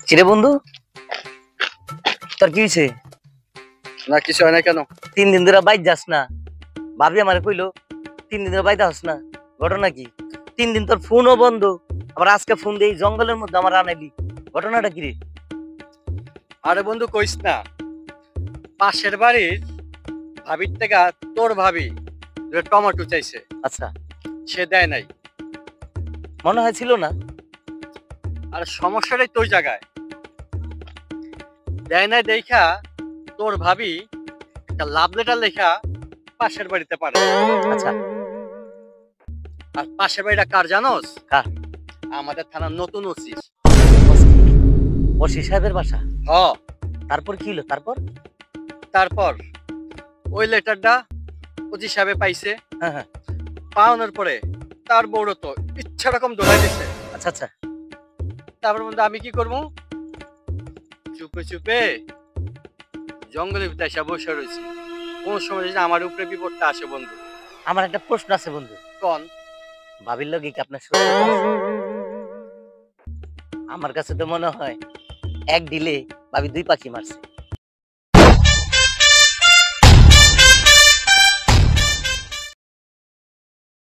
কিরে বন্ধু, তোর কি হয়েছে? না কিছু হয় না কেন? 3 দিন ধরে বাইর যাস না। ভাবি আমারে কইলো 3 দিন ধরে বাইরে আস না, ঘটনা কি? 3 দিন তোর ফোনও বন্ধ, আবার আজকে ফোন দিয়ে জঙ্গলের মধ্যে আমার আনাইলি, ঘটনাটা কি রে? আরে বন্ধু কইস না, পাশের বাড়ির ভাবির থেকে তোর ভাবি যে টমেটো চাইছে, আচ্ছা, সে দেয় নাই। মনে হয় ছিল না। আর সমস্যাটাই তোর জায়গায়, দেয় নাই দেখা তোর ভাবি একটা লাভ লেটার লেখা পাশের বাড়িতে পারে। আচ্ছা, আর পাশের বাড়িটা কার জানোস? কার? আমাদের থানার নতুন ওসি। ওসি সাহেবের বাসা? হ। তারপর কি হলো? তারপর ওই লেটারটা ওসি সাহেবে পাইছে। হ্যাঁ হ্যাঁ, পাওয়ানোর পরে তার বউরও তো ইচ্ছা রকম দোলাই দিছে। আচ্ছা আচ্ছা, তারপর বন্ধু আমি কি করবো, চুপে চুপে জঙ্গলের ভিতরে এসে বসে রয়েছি। কোন সময় যদি আমার উপরে বিপদটা আসে বন্ধু। আমার একটা প্রশ্ন আছে বন্ধু। কন। ভাবির লগে কি আপনার শত্রুতা আছে? আমার কাছে তো মনে হয় এক ডিলে ভাবি 2 পাখি মারছে।